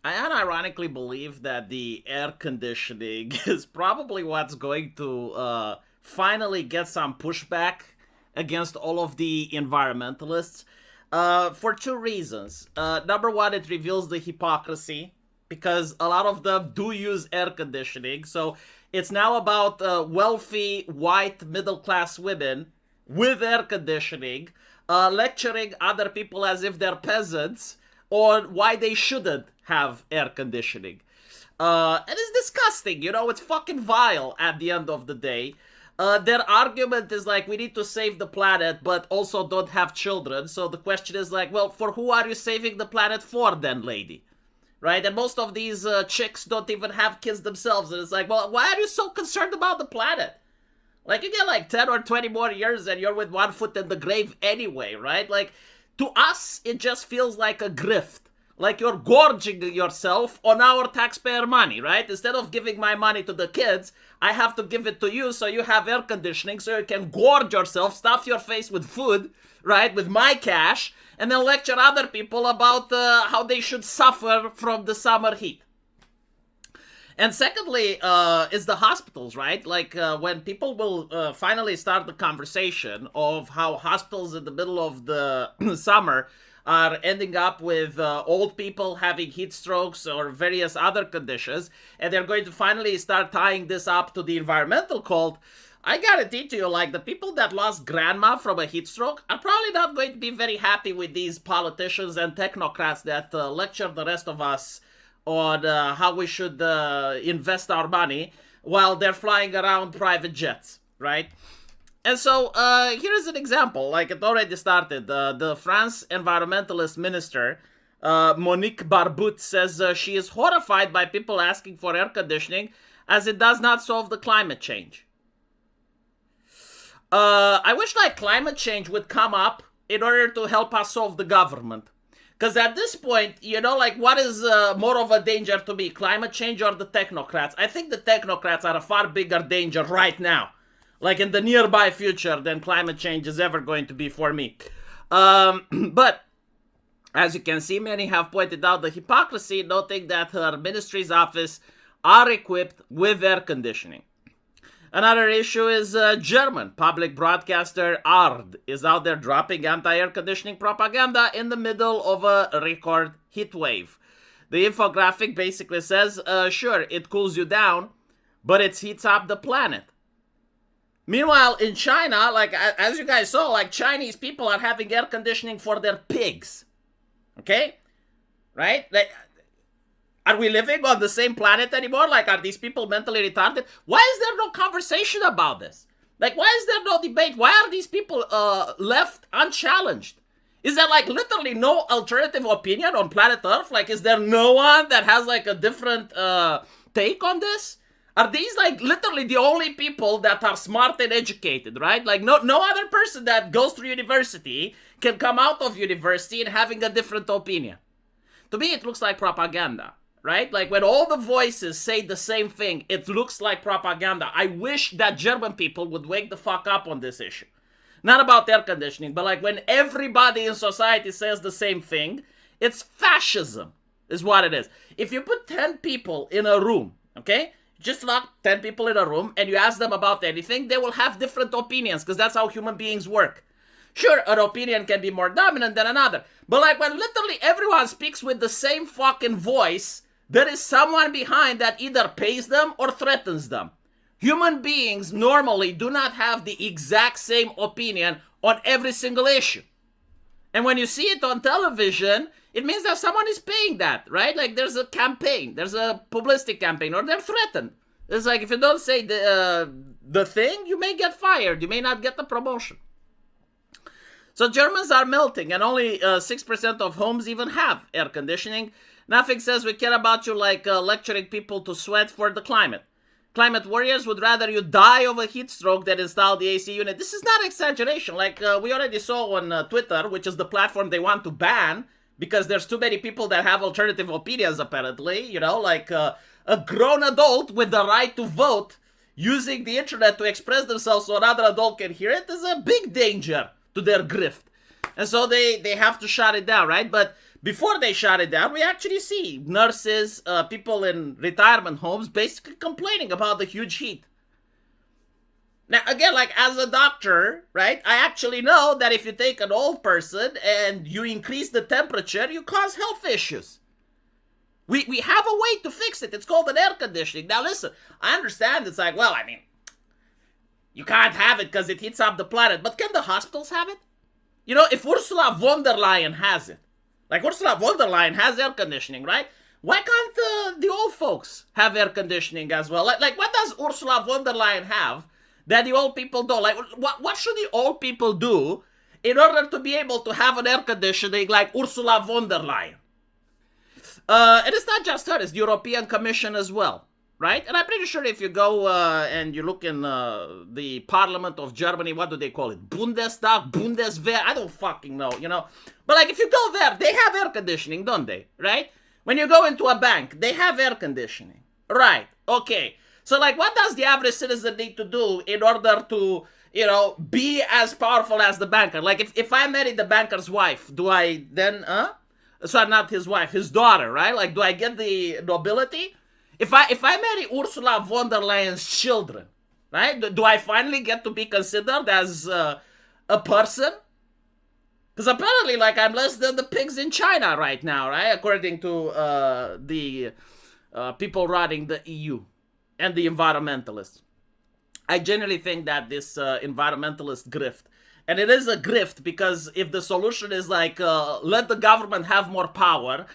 I unironically believe that the air conditioning is probably what's going to finally get some pushback against all of the environmentalists for two reasons. Number one, it reveals the hypocrisy because a lot of them do use air conditioning. So it's now about wealthy, white, middle class women with air conditioning lecturing other people as if they're peasants on why they shouldn't have air conditioning. And it's disgusting, it's fucking vile at the end of the day. Their argument is like, we need to save the planet, but also don't have children. So the question is like, well, for who are you saving the planet for then, lady? Right? And most of these chicks don't even have kids themselves. And it's like, well, why are you so concerned about the planet? Like, you get like 10 or 20 more years and you're with one foot in the grave anyway, right? Like, to us, it just feels like a grift. Like you're gorging yourself on our taxpayer money, right? Instead of giving my money to the kids, I have to give it to you so you have air conditioning so you can gorge yourself, stuff your face with food, right? With my cash, and then lecture other people about how they should suffer from the summer heat. And secondly, is the hospitals, right? Like when people will finally start the conversation of how hospitals in the middle of the summer are ending up with old people having heat strokes or various other conditions, and they're going to finally start tying this up to the environmental cult. I guarantee to you, like, the people that lost grandma from a heat stroke are probably not going to be very happy with these politicians and technocrats that lecture the rest of us on how we should invest our money while they're flying around private jets, right? And so here's an example. Like, it already started. The France environmentalist minister, Monique Barbout, says she is horrified by people asking for air conditioning as it does not solve the climate change. I wish, like, climate change would come up in order to help us solve the government. Because at this point, like, what is more of a danger to me, climate change or the technocrats? I think the technocrats are a far bigger danger right now, like in the nearby future, than climate change is ever going to be for me. But as you can see, many have pointed out the hypocrisy, noting that her ministry's office are equipped with air conditioning. Another issue is German public broadcaster ARD is out there dropping anti-air conditioning propaganda in the middle of a record heat wave. The infographic basically says, sure, it cools you down, but it heats up the planet. Meanwhile, in China, like, as you guys saw, like, Chinese people are having air conditioning for their pigs. Okay? Right? Like, are we living on the same planet anymore? Like, are these people mentally retarded? Why is there no conversation about this? Like, why is there no debate? Why are these people left unchallenged? Is there, like, literally no alternative opinion on planet Earth? Like, is there no one that has, like, a different take on this? Are these, like, literally the only people that are smart and educated, right? Like, no other person that goes through university can come out of university and having a different opinion. To me, it looks like propaganda. Right? Like, when all the voices say the same thing, it looks like propaganda. I wish that German people would wake the fuck up on this issue. Not about air conditioning, but like when everybody in society says the same thing, it's fascism, is what it is. If you put 10 people in a room, okay? Just lock 10 people in a room and you ask them about anything, they will have different opinions because that's how human beings work. Sure, an opinion can be more dominant than another. But like when literally everyone speaks with the same fucking voice, there is someone behind that either pays them or threatens them. Human beings normally do not have the exact same opinion on every single issue. And when you see it on television, it means that someone is paying that, right? Like there's a campaign, there's a publicity campaign, or they're threatened. It's like if you don't say the thing, you may get fired, you may not get the promotion. So Germans are melting, and only 6% of homes even have air conditioning. Nothing says we care about you like lecturing people to sweat for the climate. Climate warriors would rather you die of a heat stroke than install the AC unit. This is not exaggeration. Like we already saw on Twitter, which is the platform they want to ban, because there's too many people that have alternative opinions, apparently. Like a grown adult with the right to vote using the internet to express themselves so another adult can hear it is a big danger to their grift. And so they have to shut it down, right? But before they shut it down, we actually see nurses, people in retirement homes basically complaining about the huge heat. Now, again, like as a doctor, right, I actually know that if you take an old person and you increase the temperature, you cause health issues. We have a way to fix it. It's called an air conditioning. Now, listen, I understand it's like, well, I mean, you can't have it because it heats up the planet. But can the hospitals have it? You know, if Ursula von der Leyen has it, like Ursula von der Leyen has air conditioning, right? Why can't the old folks have air conditioning as well? Like what does Ursula von der Leyen have that the old people don't? Like, what should the old people do in order to be able to have an air conditioning like Ursula von der Leyen? And it's not just her, it's the European Commission as well, right? And I'm pretty sure if you go and you look in the Parliament of Germany, what do they call it? Bundestag, Bundeswehr, I don't fucking know, you know. But like if you go there, they have air conditioning, don't they, right? When you go into a bank, they have air conditioning. Right, okay. So like what does the average citizen need to do in order to, you know, be as powerful as the banker? Like if I marry the banker's wife, do I then, sorry, not his wife, his daughter, right? Like do I get the nobility? If I marry Ursula von der Leyen's children, right? Do I finally get to be considered as a person? Because apparently, like, I'm less than the pigs in China right now, right? According to the people running the EU and the environmentalists. I generally think that this environmentalist grift, and it is a grift because if the solution is like, let the government have more power,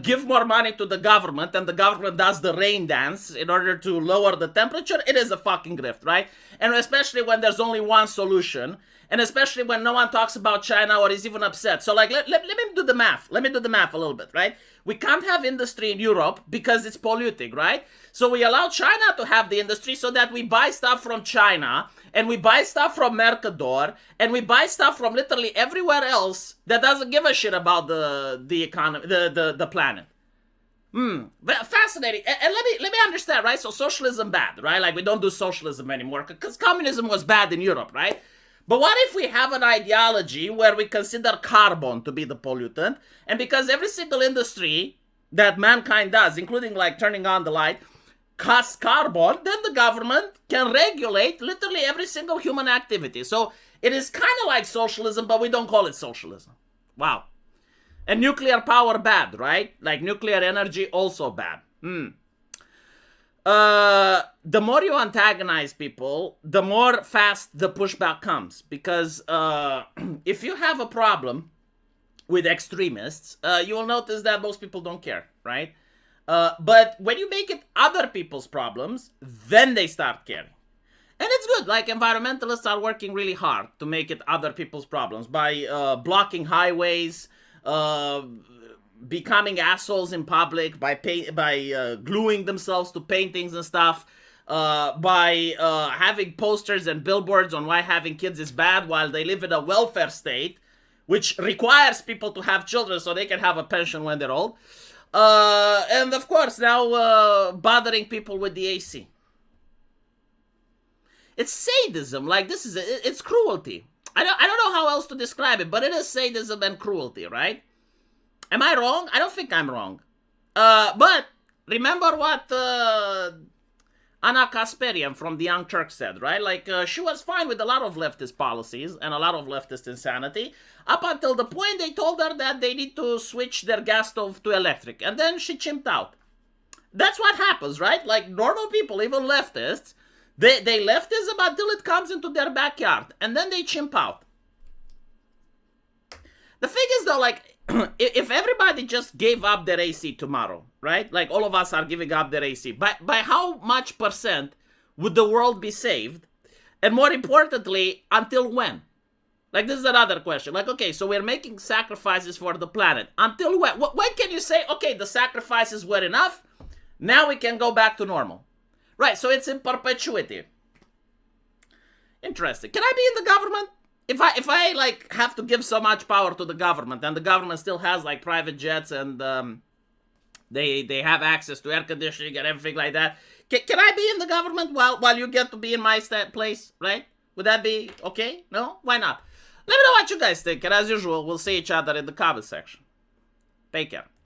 give more money to the government, and the government does the rain dance in order to lower the temperature, it is a fucking grift, right? And especially when there's only one solution, and especially when no one talks about China or is even upset. So like, let me do the math. Let me do the math a little bit, right? We can't have industry in Europe because it's polluting, right? So we allow China to have the industry so that we buy stuff from China, and we buy stuff from Mercador, and we buy stuff from literally everywhere else that doesn't give a shit about the economy, the planet. But fascinating. And let me understand, right? So socialism bad, right? Like we don't do socialism anymore because communism was bad in Europe, right? But what if we have an ideology where we consider carbon to be the pollutant, and because every single industry that mankind does, including like turning on the light, costs carbon, then the government can regulate literally every single human activity. So it is kind of like socialism, but we don't call it socialism. Wow. And nuclear power bad, right? Like nuclear energy also bad. The more you antagonize people, the more fast the pushback comes. Because if you have a problem with extremists, you will notice that most people don't care, right? But when you make it other people's problems, then they start caring. And it's good. Like environmentalists are working really hard to make it other people's problems by blocking highways, becoming assholes in public, by gluing themselves to paintings and stuff, by having posters and billboards on why having kids is bad while they live in a welfare state, which requires people to have children so they can have a pension when they're old. And of course, now bothering people with the AC. It's sadism. Like it's cruelty. I don't know how else to describe it, but it is sadism and cruelty, right? Am I wrong? I don't think I'm wrong. But remember what Anna Kasparian from the Young Turks said, right? Like, she was fine with a lot of leftist policies and a lot of leftist insanity, up until the point they told her that they need to switch their gas stove to electric. And then she chimped out. That's what happens, right? Like, normal people, even leftists, they leftism until it comes into their backyard. And then they chimp out. The thing is, though, like, if everybody just gave up their AC tomorrow, right? Like all of us are giving up their AC. By how much percent would the world be saved? And more importantly, until when? Like this is another question. Like, okay, so we're making sacrifices for the planet. Until when? When can you say, okay, the sacrifices were enough, now we can go back to normal? Right, so it's in perpetuity. Interesting. Can I be in the government? If I like have to give so much power to the government, and the government still has like private jets and they have access to air conditioning and everything like that, can I be in the government while you get to be in my place, right? Would that be okay? No? Why not? Let me know what you guys think, and as usual, we'll see each other in the comment section. Take care.